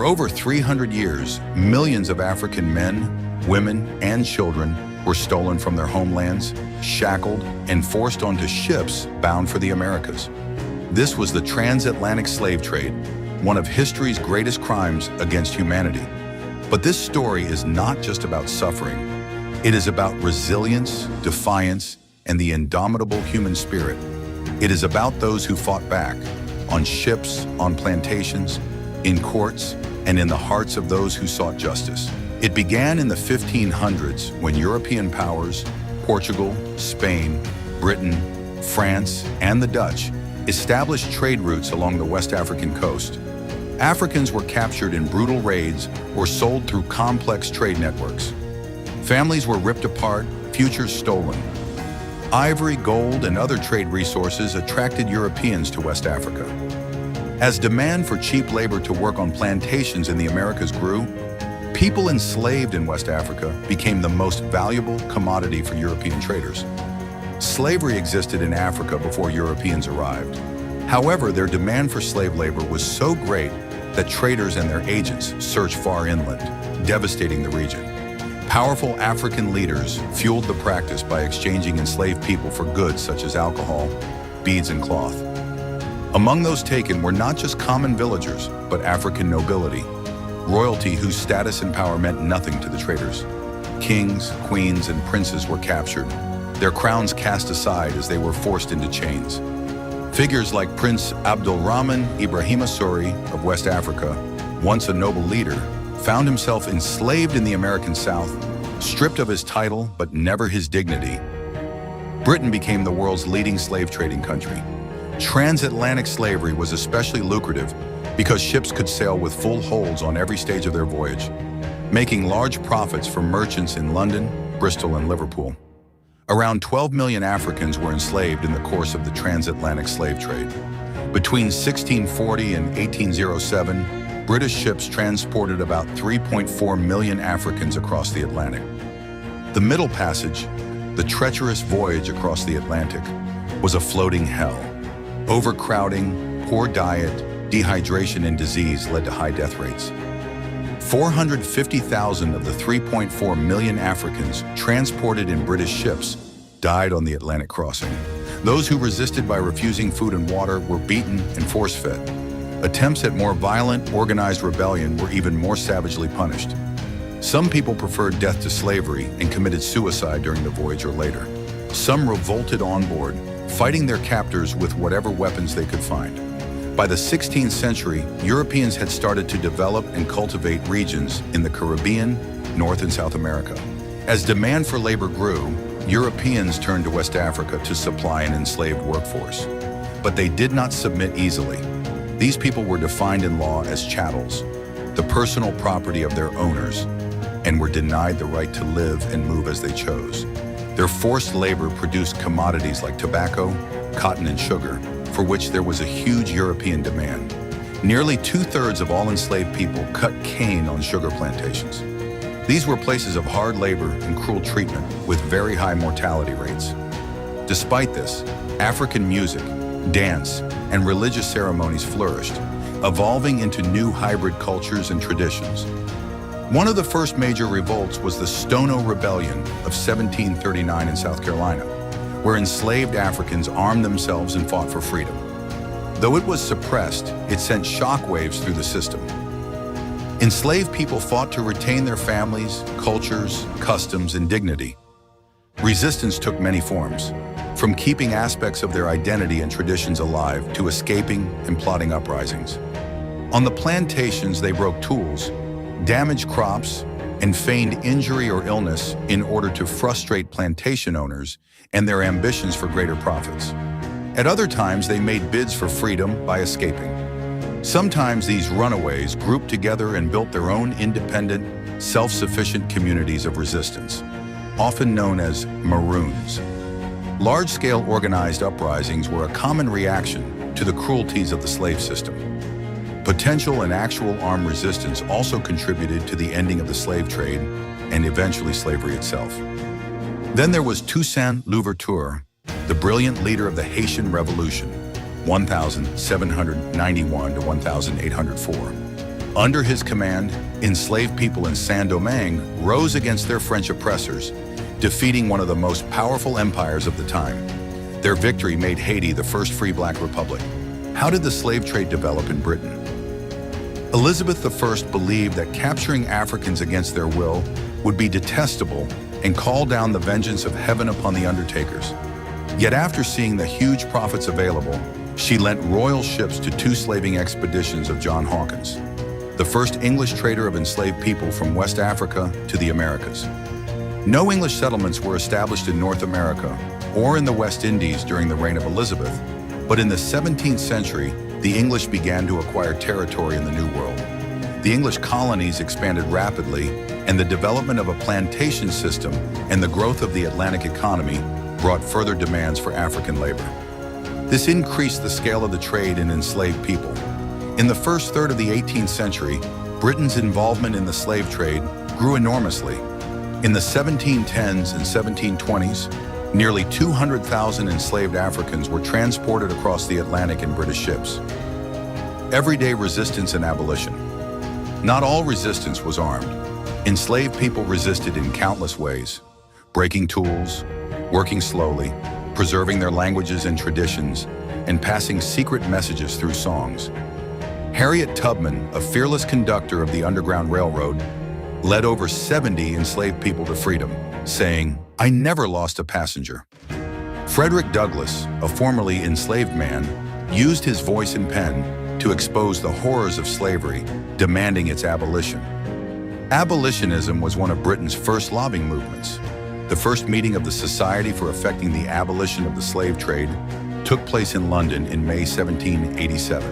For over 300 years, millions of African men, women, and children were stolen from their homelands, shackled, and forced onto ships bound for the Americas. This was the transatlantic slave trade, one of history's greatest crimes against humanity. But this story is not just about suffering. It is about resilience, defiance, and the indomitable human spirit. It is about those who fought back, on ships, on plantations, in courts, and in the hearts of those who sought justice. It began in the 1500s when European powers, Portugal, Spain, Britain, France, and the Dutch, established trade routes along the West African coast. Africans were captured in brutal raids or sold through complex trade networks. Families were ripped apart, futures stolen. Ivory, gold, and other trade resources attracted Europeans to West Africa. As demand for cheap labor to work on plantations in the Americas grew, people enslaved in West Africa became the most valuable commodity for European traders. Slavery existed in Africa before Europeans arrived. However, their demand for slave labor was so great that traders and their agents searched far inland, devastating the region. Powerful African leaders fueled the practice by exchanging enslaved people for goods such as alcohol, beads, and cloth. Among those taken were not just common villagers, but African nobility, royalty whose status and power meant nothing to the traders. Kings, queens, and princes were captured, their crowns cast aside as they were forced into chains. Figures like Prince Abdulrahman Ibrahim Suri of West Africa, once a noble leader, found himself enslaved in the American South, stripped of his title but never his dignity. Britain became the world's leading slave trading country. Transatlantic slavery was especially lucrative because ships could sail with full holds on every stage of their voyage, making large profits for merchants in London, Bristol, and Liverpool. Around 12 million Africans were enslaved in the course of the transatlantic slave trade. Between 1640 and 1807, British ships transported about 3.4 million Africans across the Atlantic. The Middle Passage, the treacherous voyage across the Atlantic, was a floating hell. Overcrowding, poor diet, dehydration, and disease led to high death rates. 450,000 of the 3.4 million Africans transported in British ships died on the Atlantic crossing. Those who resisted by refusing food and water were beaten and force-fed. Attempts at more violent, organized rebellion were even more savagely punished. Some people preferred death to slavery and committed suicide during the voyage or later. Some revolted on board, fighting their captors with whatever weapons they could find. By the 16th century, Europeans had started to develop and cultivate regions in the Caribbean, North and South America. As demand for labor grew, Europeans turned to West Africa to supply an enslaved workforce. But they did not submit easily. These people were defined in law as chattels, the personal property of their owners, and were denied the right to live and move as they chose. Their forced labor produced commodities like tobacco, cotton, and sugar, for which there was a huge European demand. Nearly 2/3 of all enslaved people cut cane on sugar plantations. These were places of hard labor and cruel treatment with very high mortality rates. Despite this, African music, dance, and religious ceremonies flourished, evolving into new hybrid cultures and traditions. One of the first major revolts was the Stono Rebellion of 1739 in South Carolina, where enslaved Africans armed themselves and fought for freedom. Though it was suppressed, it sent shockwaves through the system. Enslaved people fought to retain their families, cultures, customs, and dignity. Resistance took many forms, from keeping aspects of their identity and traditions alive to escaping and plotting uprisings. On the plantations, they broke tools, damaged crops, and feigned injury or illness in order to frustrate plantation owners and their ambitions for greater profits. At other times, they made bids for freedom by escaping. Sometimes these runaways grouped together and built their own independent, self-sufficient communities of resistance, often known as Maroons. Large-scale organized uprisings were a common reaction to the cruelties of the slave system. Potential and actual armed resistance also contributed to the ending of the slave trade and eventually slavery itself. Then there was Toussaint Louverture, the brilliant leader of the Haitian Revolution, 1791 to 1804. Under his command, enslaved people in Saint-Domingue rose against their French oppressors, defeating one of the most powerful empires of the time. Their victory made Haiti the first free black republic. How did the slave trade develop in Britain? Elizabeth I believed that capturing Africans against their will would be detestable and call down the vengeance of heaven upon the undertakers. Yet after seeing the huge profits available, she lent royal ships to two slaving expeditions of John Hawkins, the first English trader of enslaved people from West Africa to the Americas. No English settlements were established in North America or in the West Indies during the reign of Elizabeth, but in the 17th century, the English began to acquire territory in the New World. The English colonies expanded rapidly, and the development of a plantation system and the growth of the Atlantic economy brought further demands for African labor. This increased the scale of the trade in enslaved people. In the first third of the 18th century, Britain's involvement in the slave trade grew enormously. In the 1710s and 1720s, nearly 200,000 enslaved Africans were transported across the Atlantic in British ships. Everyday resistance and abolition. Not all resistance was armed. Enslaved people resisted in countless ways, breaking tools, working slowly, preserving their languages and traditions, and passing secret messages through songs. Harriet Tubman, a fearless conductor of the Underground Railroad, led over 70 enslaved people to freedom, saying, "I never lost a passenger." Frederick Douglass, a formerly enslaved man, used his voice and pen to expose the horrors of slavery, demanding its abolition. Abolitionism was one of Britain's first lobbying movements. The first meeting of the Society for Effecting the Abolition of the Slave Trade took place in London in May 1787.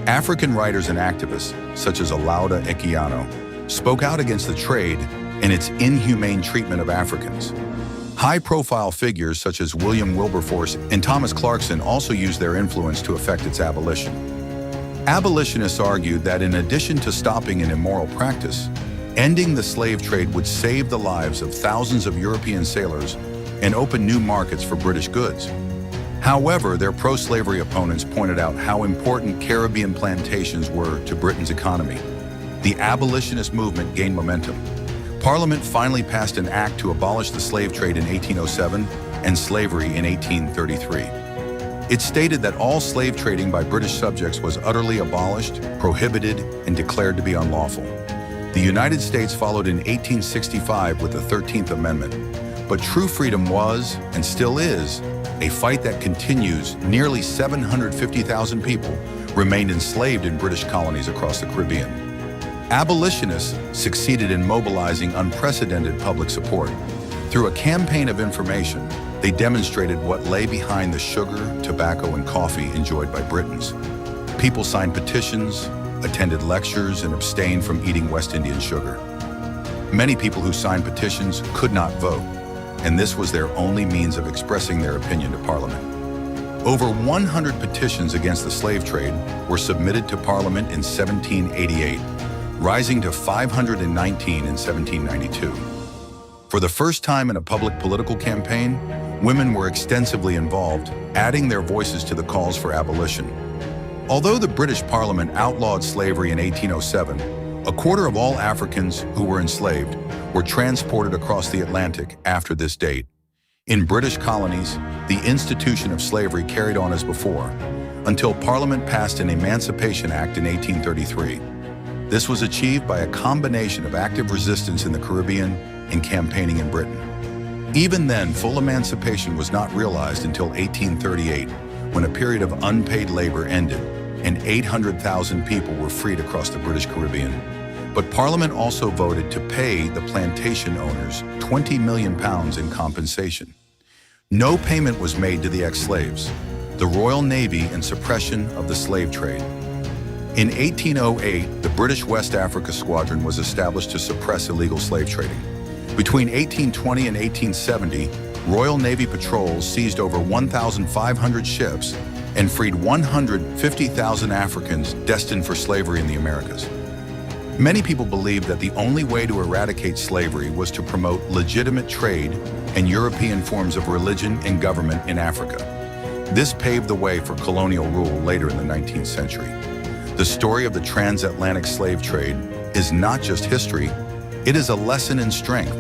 African writers and activists, such as Olaudah Equiano, spoke out against the trade and its inhumane treatment of Africans. High-profile figures such as William Wilberforce and Thomas Clarkson also used their influence to effect its abolition. Abolitionists argued that in addition to stopping an immoral practice, ending the slave trade would save the lives of thousands of European sailors and open new markets for British goods. However, their pro-slavery opponents pointed out how important Caribbean plantations were to Britain's economy. The abolitionist movement gained momentum. Parliament finally passed an act to abolish the slave trade in 1807 and slavery in 1833. It stated that all slave trading by British subjects was utterly abolished, prohibited, and declared to be unlawful. The United States followed in 1865 with the 13th Amendment, but true freedom was, and still is, a fight that continues. Nearly 750,000 people remained enslaved in British colonies across the Caribbean. Abolitionists succeeded in mobilizing unprecedented public support. Through a campaign of information, they demonstrated what lay behind the sugar, tobacco, and coffee enjoyed by Britons. People signed petitions, attended lectures, and abstained from eating West Indian sugar. Many people who signed petitions could not vote, and this was their only means of expressing their opinion to Parliament. Over 100 petitions against the slave trade were submitted to Parliament in 1788, rising to 519 in 1792. For the first time in a public political campaign, women were extensively involved, adding their voices to the calls for abolition. Although the British Parliament outlawed slavery in 1807, a quarter of all Africans who were enslaved were transported across the Atlantic after this date. In British colonies, the institution of slavery carried on as before, until Parliament passed an Emancipation Act in 1833. This was achieved by a combination of active resistance in the Caribbean and campaigning in Britain. Even then, full emancipation was not realized until 1838, when a period of unpaid labor ended and 800,000 people were freed across the British Caribbean. But Parliament also voted to pay the plantation owners £20 million in compensation. No payment was made to the ex-slaves, the Royal Navy, and suppression of the slave trade. In 1808, the British West Africa Squadron was established to suppress illegal slave trading. Between 1820 and 1870, Royal Navy patrols seized over 1,500 ships and freed 150,000 Africans destined for slavery in the Americas. Many people believed that the only way to eradicate slavery was to promote legitimate trade and European forms of religion and government in Africa. This paved the way for colonial rule later in the 19th century. The story of the transatlantic slave trade is not just history, it is a lesson in strength.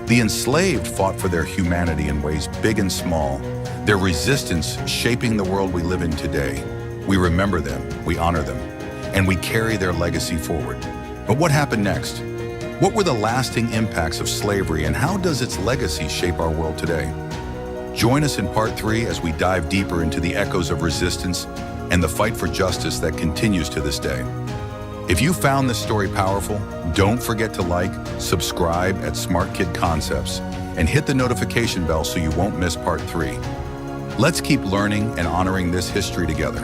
The enslaved fought for their humanity in ways big and small, their resistance shaping the world we live in today. We remember them, we honor them, and we carry their legacy forward. But what happened next? What were the lasting impacts of slavery, and how does its legacy shape our world today? Join us in part 3 as we dive deeper into the echoes of resistance and the fight for justice that continues to this day. If you found this story powerful, don't forget to like, subscribe at Smart Kid Concepts, and hit the notification bell so you won't miss part 3. Let's keep learning and honoring this history together.